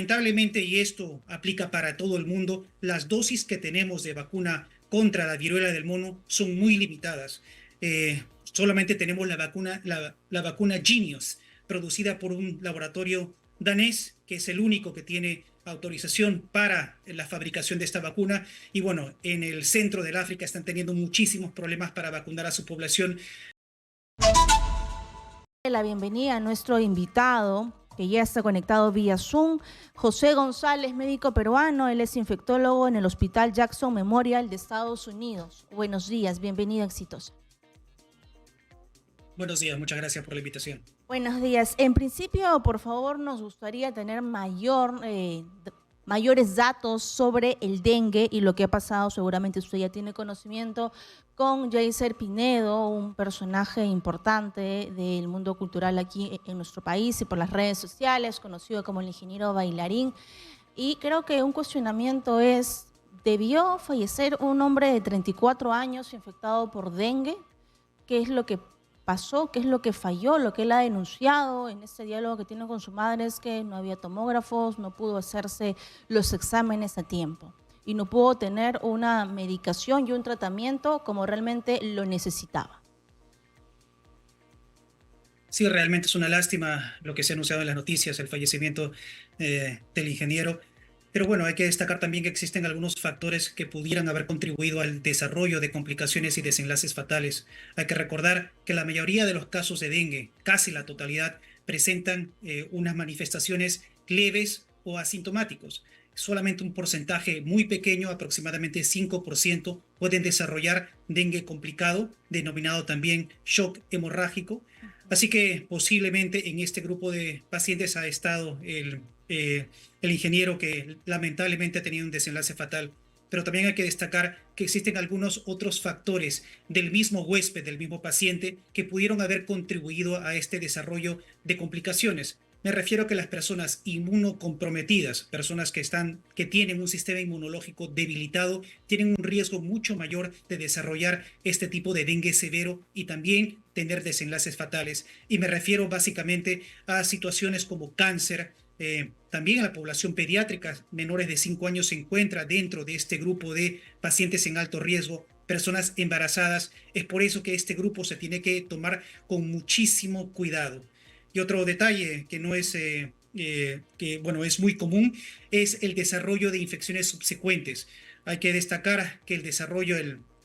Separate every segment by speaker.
Speaker 1: lamentablemente, y esto aplica para todo el mundo, las dosis que tenemos de vacuna contra la viruela del mono son muy limitadas. Solamente tenemos la vacuna Genius, producida por un laboratorio danés, que es el único que tiene autorización para la fabricación de esta vacuna. Y bueno, en el centro del África están teniendo muchísimos problemas para vacunar a su población.
Speaker 2: La bienvenida a nuestro invitado, que ya está conectado vía Zoom, José González, médico peruano. Él es infectólogo en el Hospital Jackson Memorial de Estados Unidos. Buenos días, bienvenido, éxitos.
Speaker 1: Buenos días, muchas gracias por la invitación.
Speaker 2: Buenos días. En principio, por favor, nos gustaría tener mayores datos sobre el dengue y lo que ha pasado. Seguramente usted ya tiene conocimiento con Yaiser Pinedo, un personaje importante del mundo cultural aquí en nuestro país y por las redes sociales, conocido como el ingeniero bailarín. Y creo que un cuestionamiento es, ¿debió fallecer un hombre de 34 años infectado por dengue? ¿Qué es lo que pasó? ¿Qué es lo que falló? Lo que él ha denunciado en este diálogo que tiene con su madre es que no había tomógrafos, no pudo hacerse los exámenes a tiempo y no pudo tener una medicación y un tratamiento como realmente lo necesitaba.
Speaker 1: Sí, realmente es una lástima lo que se ha anunciado en las noticias, el fallecimiento del ingeniero. Pero bueno, hay que destacar también que existen algunos factores que pudieran haber contribuido al desarrollo de complicaciones y desenlaces fatales. Hay que recordar que la mayoría de los casos de dengue, casi la totalidad, presentan unas manifestaciones leves o asintomáticos. Solamente un porcentaje muy pequeño, aproximadamente 5%, pueden desarrollar dengue complicado, denominado también shock hemorrágico. Así que posiblemente en este grupo de pacientes ha estado el ingeniero, que lamentablemente ha tenido un desenlace fatal. Pero también hay que destacar que existen algunos otros factores del mismo huésped, del mismo paciente, que pudieron haber contribuido a este desarrollo de complicaciones. Me refiero a que las personas inmunocomprometidas, personas que tienen un sistema inmunológico debilitado, tienen un riesgo mucho mayor de desarrollar este tipo de dengue severo y también tener desenlaces fatales. Y me refiero básicamente a situaciones como cáncer. También a la población pediátrica, menores de 5 años, se encuentra dentro de este grupo de pacientes en alto riesgo, personas embarazadas. Es por eso que este grupo se tiene que tomar con muchísimo cuidado. Y otro detalle que no es, bueno, es muy común, es el desarrollo de infecciones subsecuentes. Hay que destacar que el desarrollo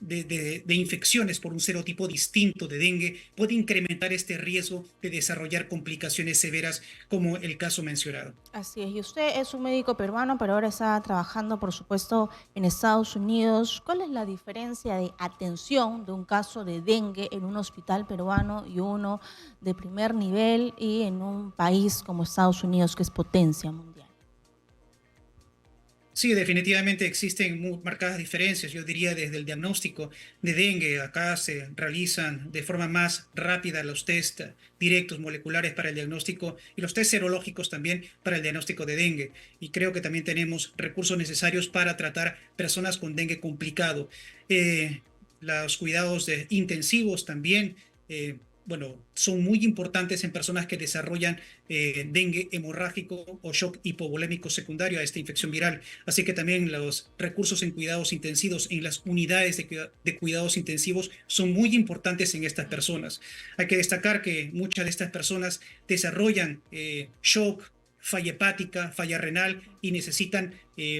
Speaker 1: de infecciones por un serotipo distinto de dengue puede incrementar este riesgo de desarrollar complicaciones severas, como el caso mencionado.
Speaker 2: Así es, y usted es un médico peruano, pero ahora está trabajando, por supuesto, en Estados Unidos. ¿Cuál es la diferencia de atención de un caso de dengue en un hospital peruano y uno de primer nivel y en un país como Estados Unidos, que es potencia mundial?
Speaker 1: Sí, definitivamente existen muy marcadas diferencias. Yo diría desde el diagnóstico de dengue, acá se realizan de forma más rápida los test directos moleculares para el diagnóstico y los test serológicos también para el diagnóstico de dengue. Y creo que también tenemos recursos necesarios para tratar personas con dengue complicado. Los cuidados intensivos también, bueno, son muy importantes en personas que desarrollan dengue hemorrágico o shock hipovolémico secundario a esta infección viral. Así que también los recursos en cuidados intensivos, en las unidades de cuidados intensivos, son muy importantes en estas personas. Hay que destacar que muchas de estas personas desarrollan shock, falla hepática, falla renal y necesitan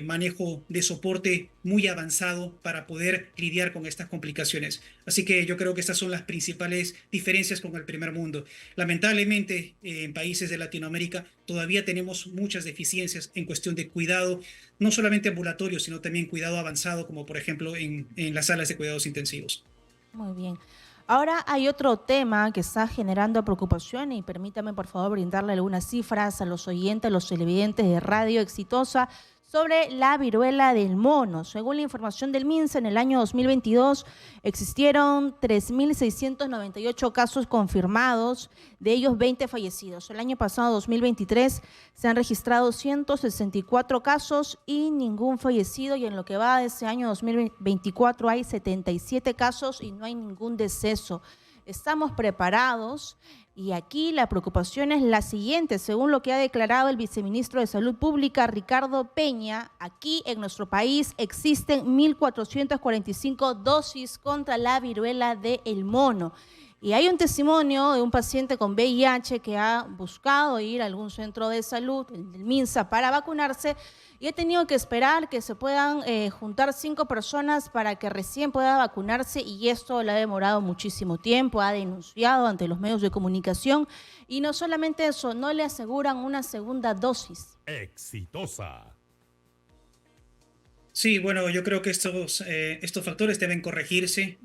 Speaker 1: manejo de soporte muy avanzado para poder lidiar con estas complicaciones. Así que yo creo que estas son las principales diferencias con el primer mundo. Lamentablemente, en países de Latinoamérica todavía tenemos muchas deficiencias en cuestión de cuidado, no solamente ambulatorio, sino también cuidado avanzado, como por ejemplo en las salas de cuidados intensivos.
Speaker 2: Muy bien. Ahora hay otro tema que está generando preocupación y permítame por favor brindarle algunas cifras a los oyentes, a los televidentes de Radio Exitosa sobre la viruela del mono. Según la información del MINSA, en el año 2022 existieron 3.698 casos confirmados, de ellos 20 fallecidos. El año pasado, 2023, se han registrado 164 casos y ningún fallecido, y en lo que va de ese año 2024 hay 77 casos y no hay ningún deceso. ¿Estamos preparados? Y aquí la preocupación es la siguiente, según lo que ha declarado el viceministro de Salud Pública, Ricardo Peña, aquí en nuestro país existen 1.445 dosis contra la viruela del mono. Y hay un testimonio de un paciente con VIH que ha buscado ir a algún centro de salud, el del MINSA, para vacunarse y ha tenido que esperar que se puedan juntar 5 personas para que recién pueda vacunarse y esto le ha demorado muchísimo tiempo, ha denunciado ante los medios de comunicación y no solamente eso, no le aseguran una segunda dosis.
Speaker 3: Exitosa.
Speaker 1: Sí, bueno, yo creo que estos factores deben corregirse.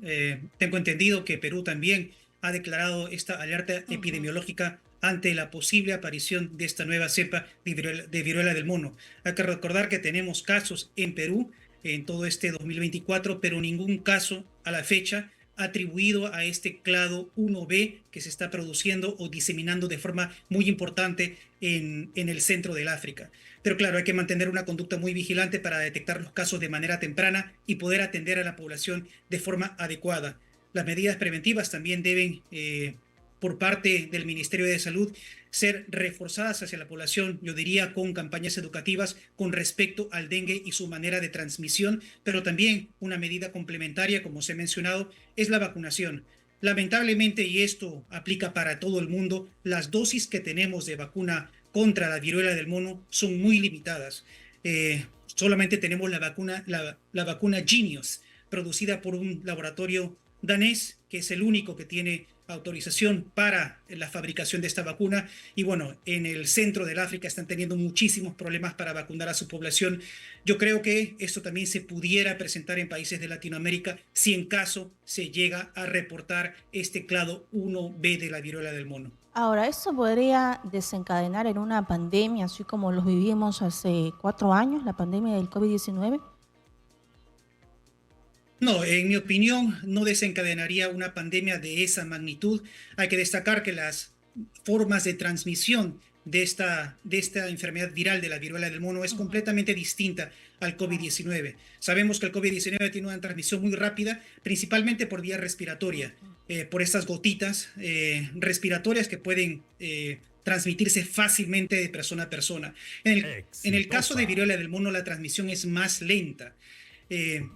Speaker 1: Tengo entendido que Perú también ha declarado esta alerta epidemiológica ante la posible aparición de esta nueva cepa de viruela del mono. Hay que recordar que tenemos casos en Perú en todo este 2024, pero ningún caso a la fecha atribuido a este clado 1B que se está produciendo o diseminando de forma muy importante en el centro del África. Pero claro, hay que mantener una conducta muy vigilante para detectar los casos de manera temprana y poder atender a la población de forma adecuada. Las medidas preventivas también deben, por parte del Ministerio de Salud, ser reforzadas hacia la población, yo diría, con campañas educativas con respecto al dengue y su manera de transmisión, pero también una medida complementaria, como os he mencionado, es la vacunación. Lamentablemente, y esto aplica para todo el mundo, las dosis que tenemos de vacuna contra la viruela del mono son muy limitadas. Solamente tenemos la vacuna Genius, producida por un laboratorio danés, que es el único que tiene autorización para la fabricación de esta vacuna. Y bueno, en el centro del África están teniendo muchísimos problemas para vacunar a su población. Yo creo que esto también se pudiera presentar en países de Latinoamérica si en caso se llega a reportar este clado 1B de la viruela del mono.
Speaker 2: Ahora, ¿esto podría desencadenar en una pandemia, así como los vivimos hace 4 años, la pandemia del COVID-19?
Speaker 1: No, en mi opinión, no desencadenaría una pandemia de esa magnitud. Hay que destacar que las formas de transmisión de esta enfermedad viral de la viruela del mono es completamente distinta al COVID-19. Sabemos que el COVID-19 tiene una transmisión muy rápida, principalmente por vía respiratoria, por estas gotitas respiratorias que pueden transmitirse fácilmente de persona a persona. En el caso de viruela del mono, la transmisión es más lenta.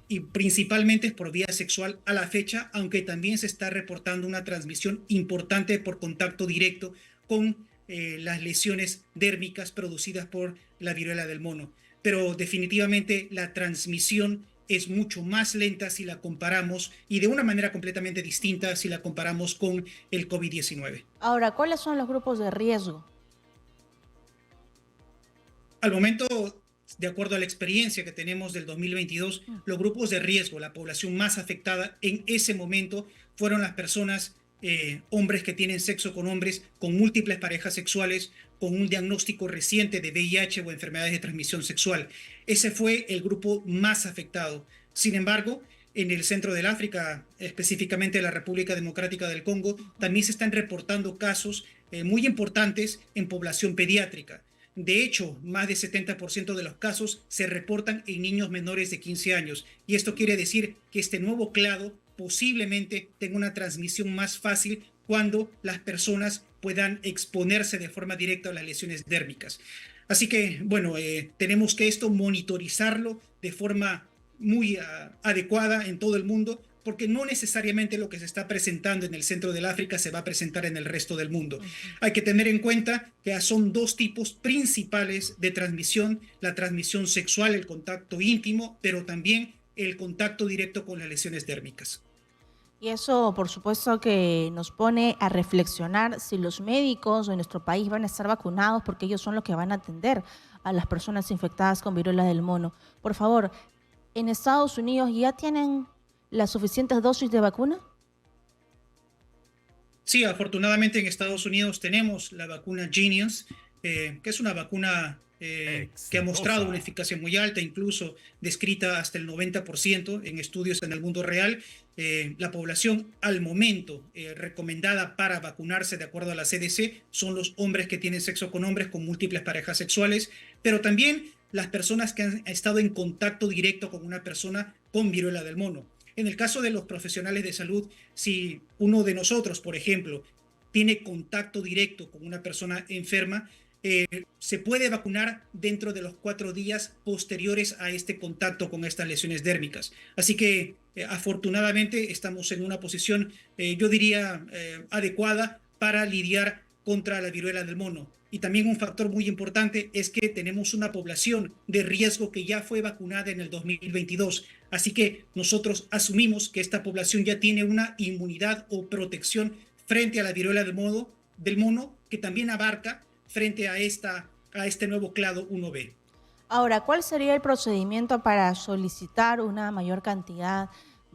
Speaker 1: Y principalmente es por vía sexual a la fecha, aunque también se está reportando una transmisión importante por contacto directo con las lesiones dérmicas producidas por la viruela del mono. Pero definitivamente la transmisión es mucho más lenta si la comparamos y de una manera completamente distinta si la comparamos con el COVID-19.
Speaker 2: Ahora, ¿cuáles son los grupos de riesgo?
Speaker 1: Al momento, de acuerdo a la experiencia que tenemos del 2022, los grupos de riesgo, la población más afectada en ese momento fueron las personas, hombres que tienen sexo con hombres, con múltiples parejas sexuales, con un diagnóstico reciente de VIH o enfermedades de transmisión sexual. Ese fue el grupo más afectado. Sin embargo, en el centro del África, específicamente la República Democrática del Congo, también se están reportando casos muy importantes en población pediátrica. De hecho, más del 70% de los casos se reportan en niños menores de 15 años. Y esto quiere decir que este nuevo clado posiblemente tenga una transmisión más fácil cuando las personas puedan exponerse de forma directa a las lesiones dérmicas. Así que, bueno, tenemos que esto monitorizarlo de forma muy adecuada en todo el mundo, porque no necesariamente lo que se está presentando en el centro del África se va a presentar en el resto del mundo. Hay que tener en cuenta que son dos tipos principales de transmisión: la transmisión sexual, el contacto íntimo, pero también el contacto directo con las lesiones dérmicas.
Speaker 2: Y eso, por supuesto, que nos pone a reflexionar si los médicos de nuestro país van a estar vacunados, porque ellos son los que van a atender a las personas infectadas con viruela del mono. Por favor, ¿en Estados Unidos ya tienen las suficientes dosis de vacuna?
Speaker 1: Sí, afortunadamente en Estados Unidos tenemos la vacuna Genius, que es una vacuna que ha mostrado una eficacia muy alta, incluso descrita hasta el 90% en estudios en el mundo real. La población al momento recomendada para vacunarse de acuerdo a la CDC son los hombres que tienen sexo con hombres con múltiples parejas sexuales, pero también las personas que han estado en contacto directo con una persona con viruela del mono. En el caso de los profesionales de salud, si uno de nosotros, por ejemplo, tiene contacto directo con una persona enferma, se puede vacunar dentro de los 4 días posteriores a este contacto con estas lesiones dérmicas. Así que afortunadamente estamos en una posición, yo diría, adecuada para lidiar contra la viruela del mono. Y también un factor muy importante es que tenemos una población de riesgo que ya fue vacunada en el 2022. Así que nosotros asumimos que esta población ya tiene una inmunidad o protección frente a la viruela del mono que también abarca frente a este nuevo clado 1B.
Speaker 2: Ahora, ¿cuál sería el procedimiento para solicitar una mayor cantidad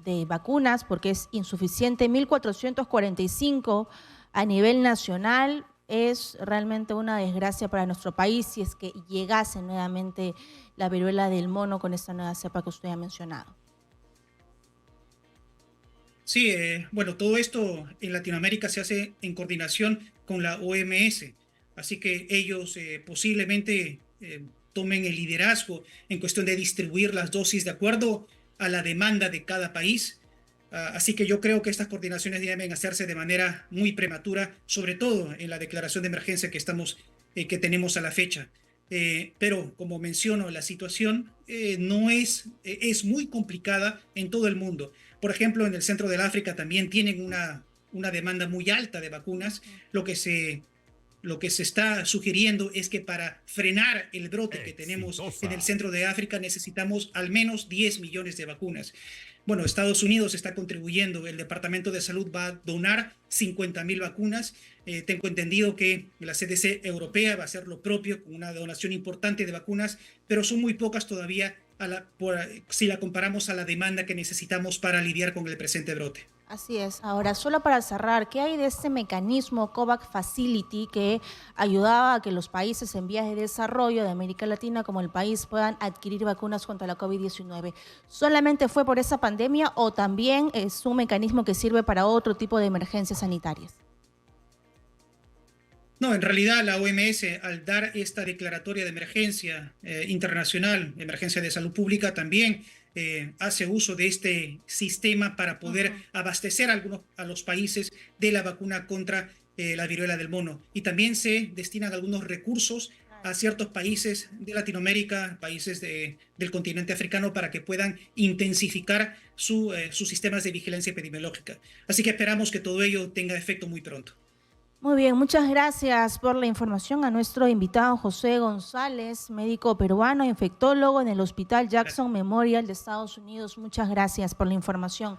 Speaker 2: de vacunas? Porque es insuficiente. 1.445 a nivel nacional es realmente una desgracia para nuestro país si es que llegase nuevamente la viruela del mono con esta nueva cepa que usted ha mencionado.
Speaker 1: Sí, bueno, todo esto en Latinoamérica se hace en coordinación con la OMS, así que ellos posiblemente tomen el liderazgo en cuestión de distribuir las dosis de acuerdo a la demanda de cada país. Así que yo creo que estas coordinaciones deben hacerse de manera muy prematura, sobre todo en la declaración de emergencia que tenemos a la fecha. Pero como menciono, la situación no es muy complicada en todo el mundo. Por ejemplo, en el centro del África también tienen una demanda muy alta de vacunas. Lo que se está sugiriendo es que para frenar el brote que tenemos en el centro de África necesitamos al menos 10 millones de vacunas. Bueno, Estados Unidos está contribuyendo, el Departamento de Salud va a donar 50.000 vacunas. Tengo entendido que la CDC europea va a hacer lo propio con una donación importante de vacunas, pero son muy pocas todavía si la comparamos a la demanda que necesitamos para lidiar con el presente brote.
Speaker 2: Así es. Ahora, solo para cerrar, ¿qué hay de este mecanismo COVAX Facility que ayudaba a que los países en vías de desarrollo de América Latina como el país puedan adquirir vacunas contra la COVID-19? ¿Solamente fue por esa pandemia o también es un mecanismo que sirve para otro tipo de emergencias sanitarias?
Speaker 1: No, en realidad la OMS, al dar esta declaratoria de emergencia internacional, emergencia de salud pública, también hace uso de este sistema para poder abastecer a los países de la vacuna contra la viruela del mono. Y también se destinan algunos recursos a ciertos países de Latinoamérica, países del continente africano, para que puedan intensificar sus sistemas de vigilancia epidemiológica. Así que esperamos que todo ello tenga efecto muy pronto.
Speaker 2: Muy bien, muchas gracias por la información a nuestro invitado José González, médico peruano, infectólogo en el Hospital Jackson Memorial de Estados Unidos. Muchas gracias por la información.